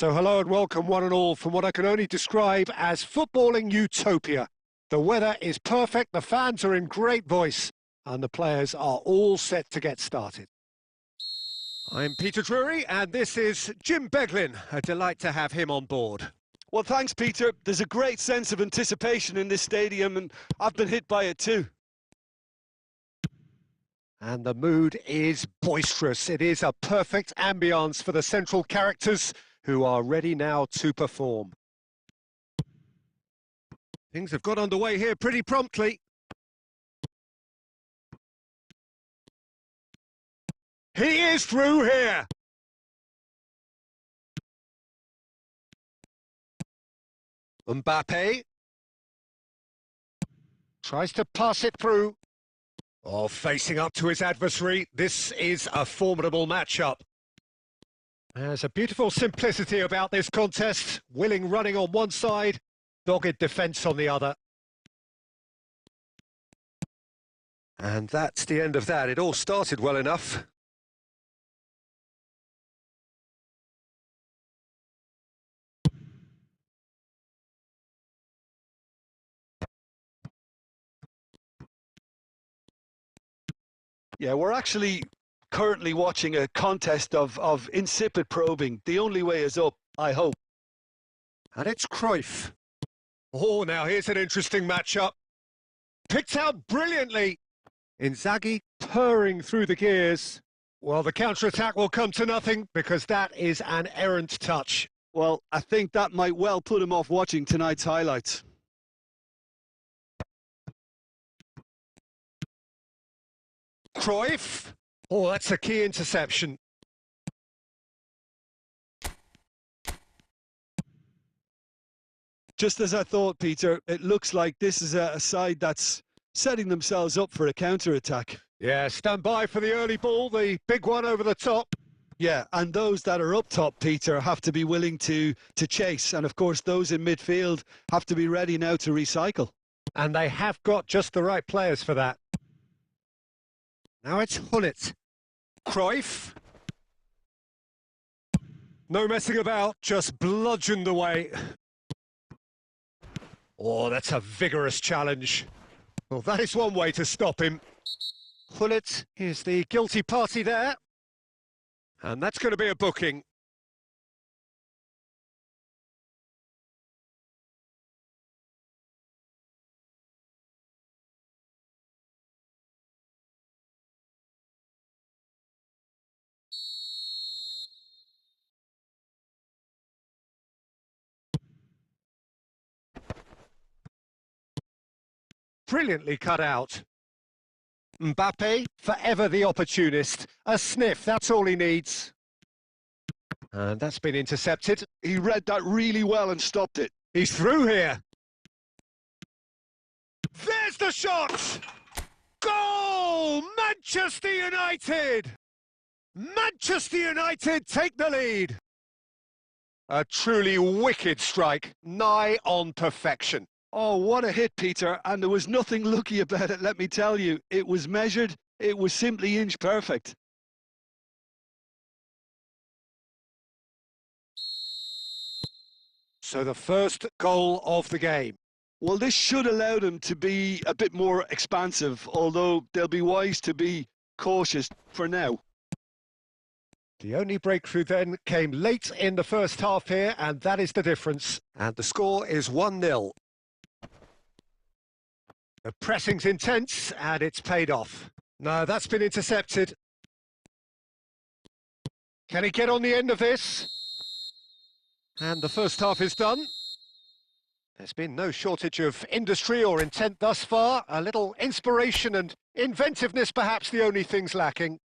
So hello and welcome one and all from what I can only describe as footballing utopia. The weather is perfect, the fans are in great voice, and the players are all set to get started. I'm Peter Drury, and this is Jim Beglin. A delight to have him on board. Well, thanks, Peter. There's a great sense of anticipation in this stadium, and I've been hit by it too. And the mood is boisterous. It is a perfect ambience for the central characters who are ready now to perform. Things have got underway here pretty promptly. He is through here. Mbappe tries to pass it through. Oh, facing up to his adversary. This is a formidable matchup. There's a beautiful simplicity about this contest. Willing running on one side, dogged defence on the other. And that's the end of that. It all started well enough. Yeah, we're actually currently watching a contest of insipid probing. The only way is up, I hope. And it's Cruyff. Oh, now here's an interesting matchup. Picked out brilliantly. Inzaghi purring through the gears. Well, the counter-attack will come to nothing because that is an errant touch. Well, I think that might well put him off watching tonight's highlights. Cruyff. Oh, that's a key interception. Just as I thought, Peter, it looks like this is a side that's setting themselves up for a counter-attack. Yeah, stand by for the early ball, the big one over the top. Yeah, and those that are up top, Peter, have to be willing to chase. And, of course, those in midfield have to be ready now to recycle. And they have got just the right players for that. Now it's Hullet. Cruyff. No messing about, just bludgeoned away. Oh, that's a vigorous challenge. Well, that is one way to stop him. Hullet is the guilty party there. And that's going to be a booking. Brilliantly cut out. Mbappe, forever the opportunist. A sniff, that's all he needs. And that's been intercepted. He read that really well and stopped it. He's through here. There's the shot! Goal! Manchester United! Manchester United take the lead. A truly wicked strike, nigh on perfection. Oh, what a hit, Peter, and there was nothing lucky about it, let me tell you. It was measured, it was simply inch perfect. So the first goal of the game. Well, this should allow them to be a bit more expansive, although they'll be wise to be cautious for now. The only breakthrough then came late in the first half here, and that is the difference. And the score is 1-0. The pressing's intense, and it's paid off. No, that's been intercepted. Can he get on the end of this? And the first half is done. There's been no shortage of industry or intent thus far. A little inspiration and inventiveness, perhaps the only things lacking.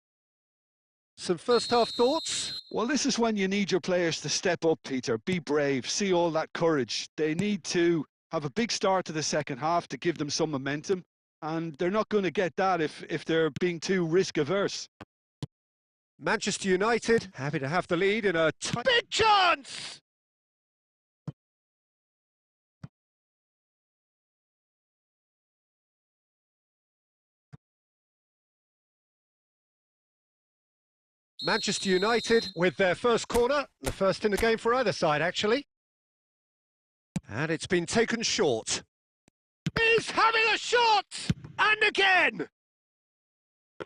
Some first half thoughts? Well, this is when you need your players to step up, Peter. Be brave, see all that courage. They need to have a big start to the second half to give them some momentum, and they're not going to get that if they're being too risk-averse. Manchester United happy to have the lead in a big chance! Manchester United with their first corner, the first in the game for either side, actually. And it's been taken short. He's having a shot! And again!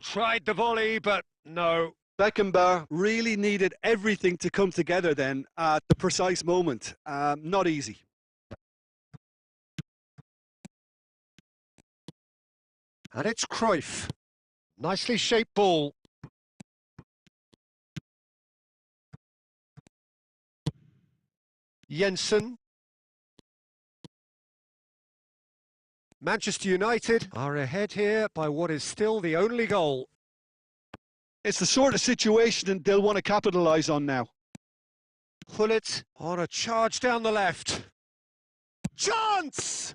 Tried the volley, but no. Beckenbauer really needed everything to come together then at the precise moment. Not easy. And it's Cruyff. Nicely shaped ball. Jensen. Manchester United are ahead here by what is still the only goal. It's the sort of situation they'll want to capitalise on now. Pullet on a charge down the left. Chance!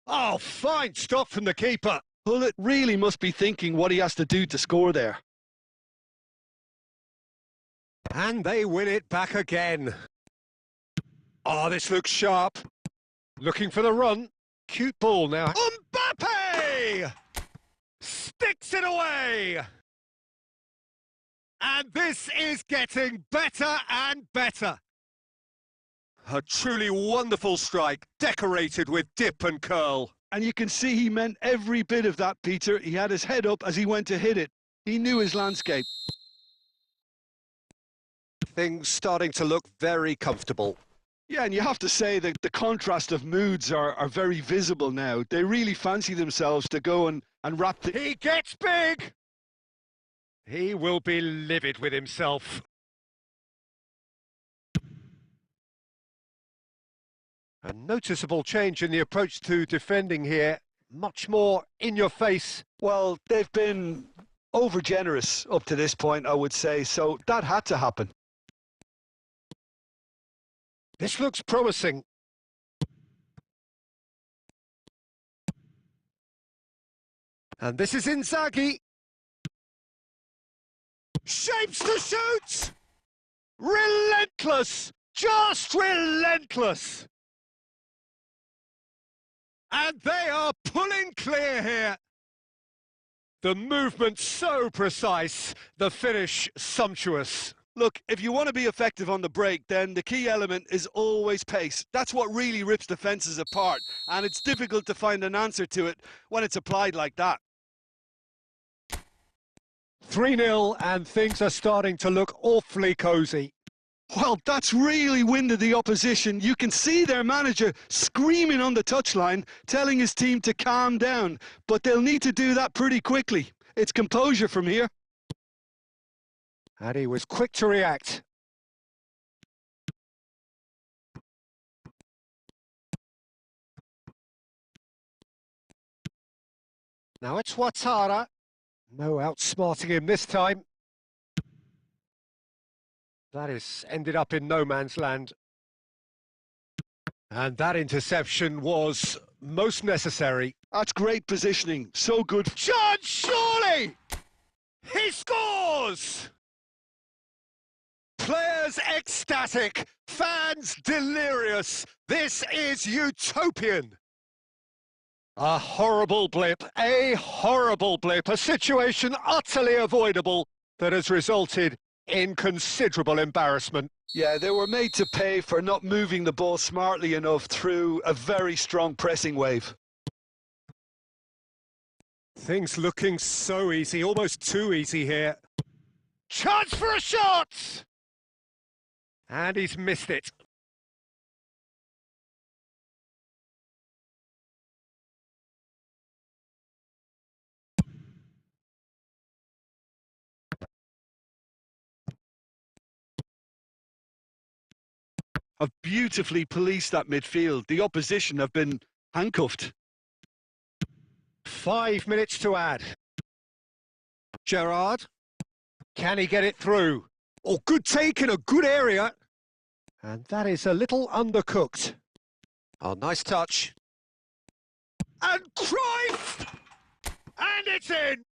Oh, fine stop from the keeper. Pullet really must be thinking what he has to do to score there. And they win it back again. Oh, this looks sharp. Looking for the run. Cute ball now. Mbappe! Sticks it away! And this is getting better and better. A truly wonderful strike, decorated with dip and curl. And you can see he meant every bit of that, Peter. He had his head up as he went to hit it. He knew his landscape. Things starting to look very comfortable. Yeah, and you have to say that the contrast of moods are very visible now. They really fancy themselves to go and wrap the... He gets big! He will be livid with himself. A noticeable change in the approach to defending here. Much more in your face. Well, they've been over-generous up to this point, I would say, so that had to happen. This looks promising. And this is Inzaghi. Shapes to shoot! Relentless! Just relentless! And they are pulling clear here. The movement so precise, the finish sumptuous. Look, if you want to be effective on the break, then the key element is always pace. That's what really rips defences apart, and it's difficult to find an answer to it when it's applied like that. 3-0, and things are starting to look awfully cosy. Well, that's really winded the opposition. You can see their manager screaming on the touchline, telling his team to calm down, but they'll need to do that pretty quickly. It's composure from here. And he was quick to react. Now it's Ouattara. No outsmarting him this time. That is ended up in no man's land. And that interception was most necessary. That's great positioning. So good. John, surely! He scores! Players ecstatic, fans delirious. This is utopian. A horrible blip, a situation utterly avoidable that has resulted in considerable embarrassment. Yeah, they were made to pay for not moving the ball smartly enough through a very strong pressing wave. Things looking so easy, almost too easy here. Chance for a shot! And he's missed it. Have beautifully policed that midfield. The opposition have been handcuffed. 5 minutes to add. Gerrard. Can he get it through? Oh, good take in a good area. And that is a little undercooked. Oh, nice touch. And Cruyff! And it's in!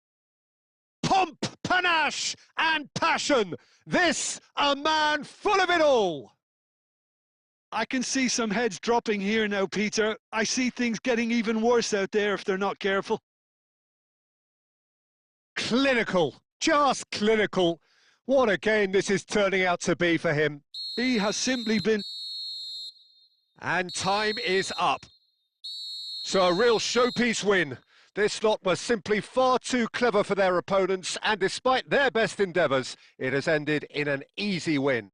Pomp, panache and passion. This, a man full of it all. I can see some heads dropping here now, Peter. I see things getting even worse out there if they're not careful. Clinical, just clinical. What a game this is turning out to be for him. He has simply been... And time is up. So a real showpiece win. This lot were simply far too clever for their opponents, and despite their best endeavours, it has ended in an easy win.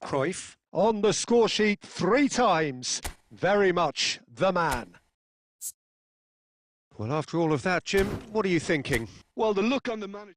Cruyff on the score sheet 3 times. Very much the man. Well, after all of that, Jim, what are you thinking? Well, the look on the manager...